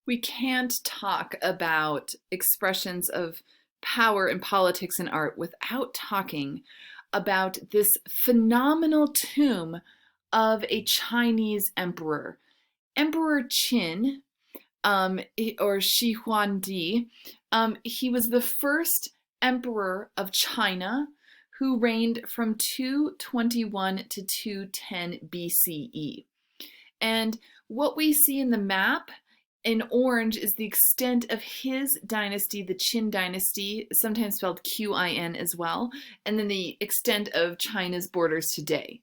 We can't talk about expressions of power in politics and art without talking about this phenomenal tomb of a Chinese emperor, Emperor Qin, or Shi Huangdi. He was the first emperor of China who reigned from 221 to 210 BCE. And what we see in the map in orange is the extent of his dynasty, the Qin dynasty, sometimes spelled Qin as well, and then the extent of China's borders today.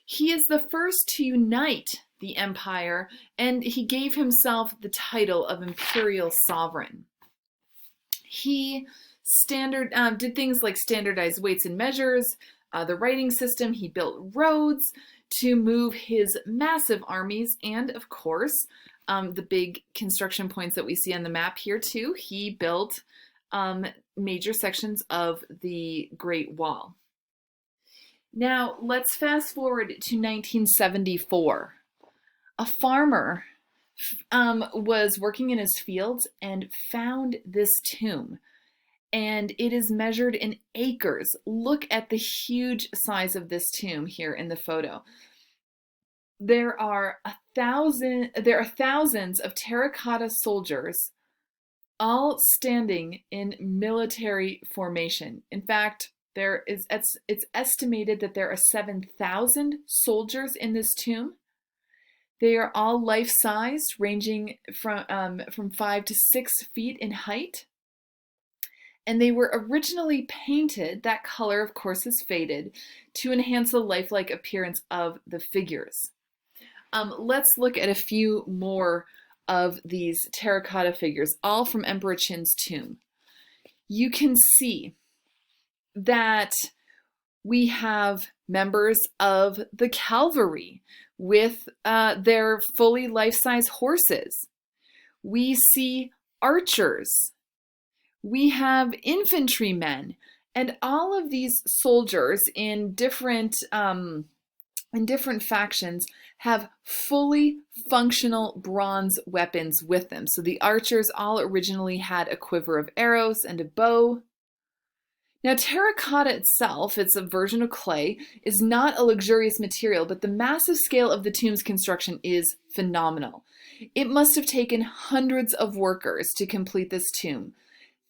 He is the first to unite the empire, and he gave himself the title of imperial sovereign. He did things like standardized weights and measures, the writing system. He built roads to move his massive armies, and of course, the big construction points that we see on the map here too. He built major sections of the Great Wall. Now, let's fast forward to 1974. A farmer was working in his fields and found this tomb. And it is measured in acres. Look at the huge size of this tomb here in the photo. There are thousands of terracotta soldiers all standing in military formation. In fact, it's estimated that there are 7,000 soldiers in this tomb. They are all life-sized, ranging from 5 to 6 feet in height. And they were originally painted, that color of course has faded, to enhance the lifelike appearance of the figures. Let's look at a few more of these terracotta figures, all from Emperor Qin's tomb. You can see that we have members of the cavalry with their fully life-size horses. We see archers. We have infantrymen, and all of these soldiers in different factions have fully functional bronze weapons with them. So the archers all originally had a quiver of arrows and a bow. Now, terracotta itself, it's a version of clay, is not a luxurious material, but the massive scale of the tomb's construction is phenomenal. It must have taken hundreds of workers to complete this tomb.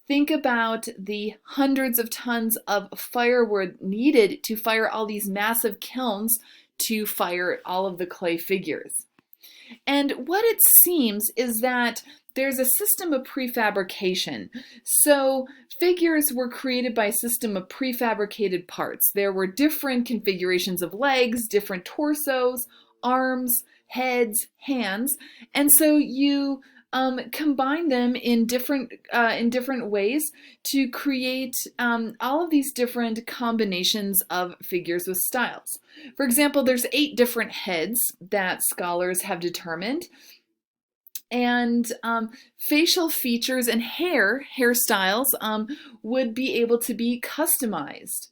Think about the hundreds of tons of firewood needed to fire all these massive kilns to fire all of the clay figures. And what it seems is that there's a system of prefabrication. So figures were created by a system of prefabricated parts. There were different configurations of legs, different torsos, arms, heads, hands, and so you combine them in different ways to create all of these different combinations of figures with styles. For example, there's 8 different heads that scholars have determined, and facial features and hairstyles would be able to be customized.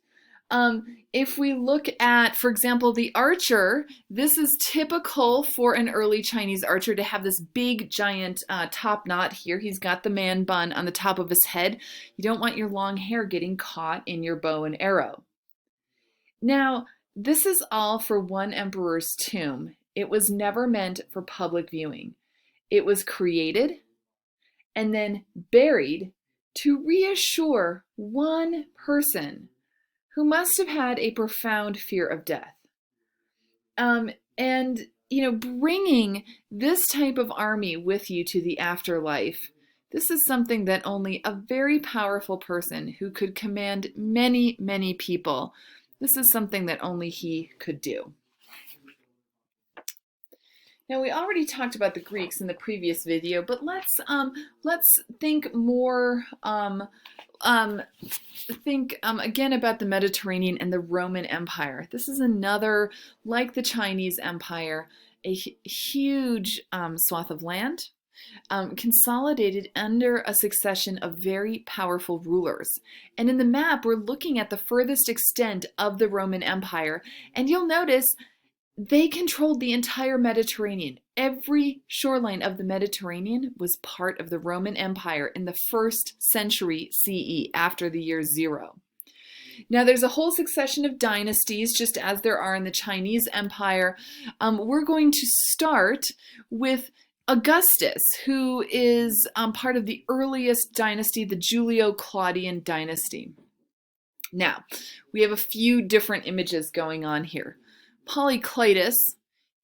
If we look at, for example, the archer, this is typical for an early Chinese archer to have this big giant top knot here. He's got the man bun on the top of his head. You don't want your long hair getting caught in your bow and arrow. Now, this is all for one emperor's tomb. It was never meant for public viewing. It was created and then buried to reassure one person who must have had a profound fear of death. And, bringing this type of army with you to the afterlife, this is something that only a very powerful person who could command many, many people, this is something that only he could do. Now, we already talked about the Greeks in the previous video, but let's think more, again about the Mediterranean and the Roman Empire. This is another, like the Chinese Empire, a huge swath of land, consolidated under a succession of very powerful rulers. And in the map, we're looking at the furthest extent of the Roman Empire, and you'll notice they controlled the entire Mediterranean. Every shoreline of the Mediterranean was part of the Roman Empire in the 1st century CE, after the year 0. Now, there's a whole succession of dynasties, just as there are in the Chinese Empire. We're going to start with Augustus, who is part of the earliest dynasty, the Julio-Claudian dynasty. Now, we have a few different images going on here. Polycletus,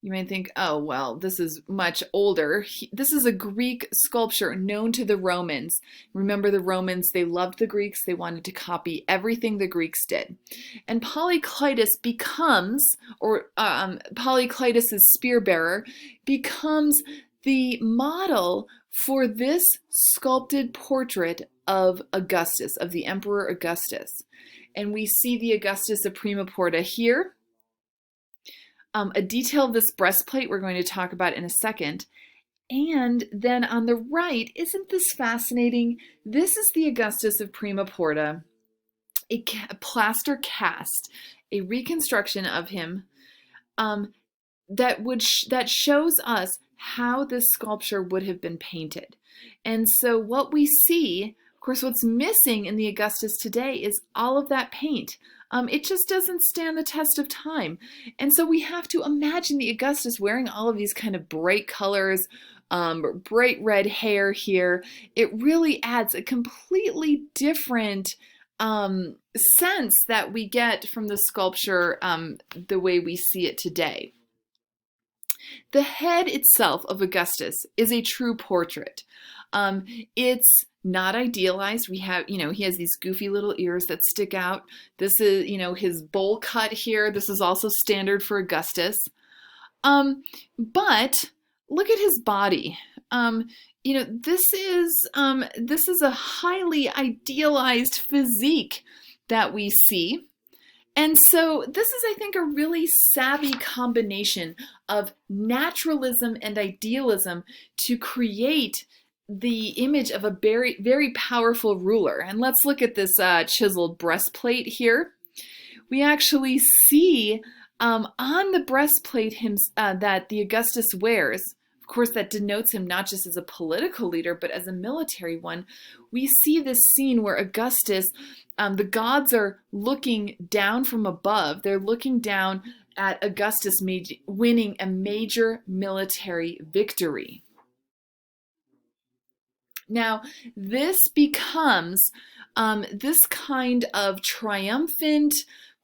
you may think, oh, well, this is much older. This is a Greek sculpture known to the Romans. Remember, the Romans, they loved the Greeks. They wanted to copy everything the Greeks did. And Polycletus becomes, or Polycletus's spear bearer, becomes the model for this sculpted portrait of Augustus, of the Emperor Augustus. And we see the Augustus of Prima Porta here. A detail of this breastplate we're going to talk about in a second. And then on the right, isn't this fascinating? This is the Augustus of Prima Porta, a plaster cast, a reconstruction of him that shows us how this sculpture would have been painted. And so what we see, of course, what's missing in the Augustus today is all of that paint. It just doesn't stand the test of time. And so we have to imagine the Augustus wearing all of these kind of bright colors, bright red hair here. It really adds a completely different sense that we get from the sculpture the way we see it today. The head itself of Augustus is a true portrait. It's not idealized. We have, he has these goofy little ears that stick out. This is, his bowl cut here. This is also standard for Augustus. But look at his body. This is a highly idealized physique that we see. And so this is, I think, a really savvy combination of naturalism and idealism to create the image of a very, very powerful ruler. And let's look at this chiseled breastplate here. We actually see on the breastplate that the Augustus wears, of course, that denotes him not just as a political leader, but as a military one. We see this scene where Augustus, the gods are looking down from above. They're looking down at Augustus winning a major military victory. Now, this becomes, this kind of triumphant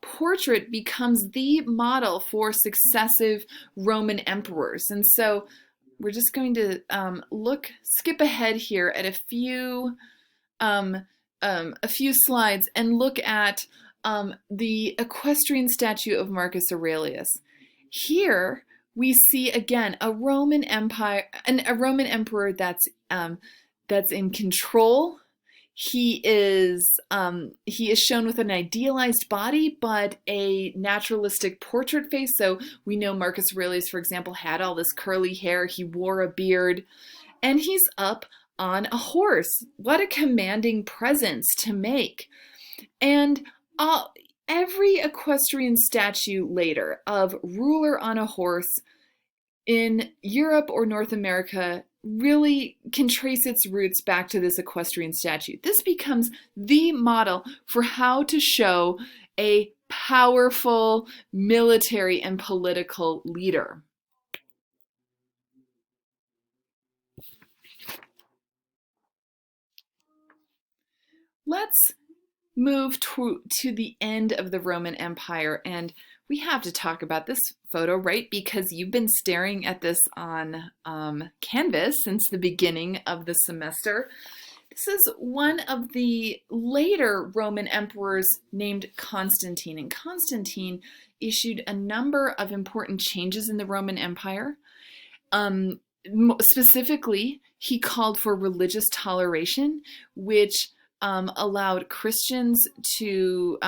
portrait becomes the model for successive Roman emperors. And so we're just going to skip ahead here at a few slides and look at the equestrian statue of Marcus Aurelius. Here we see again a Roman empire, a Roman emperor that's in control. He is shown with an idealized body, but a naturalistic portrait face. So we know Marcus Aurelius, for example, had all this curly hair. He wore a beard, and he's up on a horse. What a commanding presence to make. And every equestrian statue later of ruler on a horse in Europe or North America really can trace its roots back to this equestrian statue. This becomes the model for how to show a powerful military and political leader. Let's move to the end of the Roman Empire, and we have to talk about this photo, right? Because you've been staring at this on Canvas since the beginning of the semester. This is one of the later Roman emperors named Constantine, and Constantine issued a number of important changes in the Roman Empire. Specifically, he called for religious toleration, which allowed Christians to,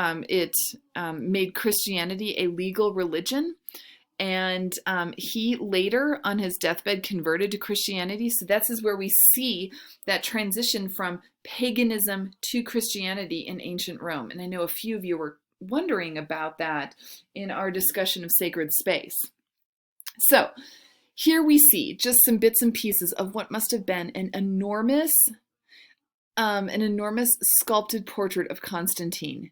made Christianity a legal religion. And he later, on his deathbed, converted to Christianity. So this is where we see that transition from paganism to Christianity in ancient Rome. And I know a few of you were wondering about that in our discussion of sacred space. So here we see just some bits and pieces of what must have been an enormous sculpted portrait of Constantine.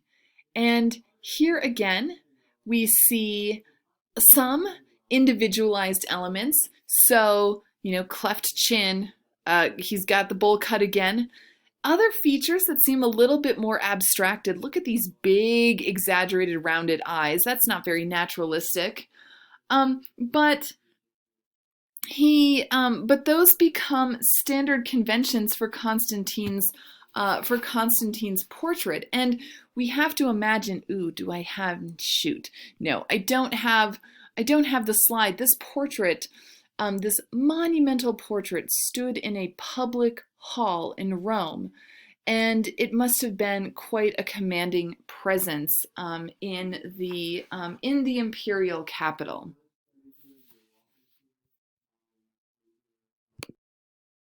And here again, we see some individualized elements. So, cleft chin, he's got the bowl cut again. Other features that seem a little bit more abstracted. Look at these big, exaggerated, rounded eyes. That's not very naturalistic. But those become standard conventions for Constantine's portrait. And we have to imagine, do I have, shoot. No, I don't have the slide. This portrait, this monumental portrait stood in a public hall in Rome. And it must have been quite a commanding presence in the imperial capital.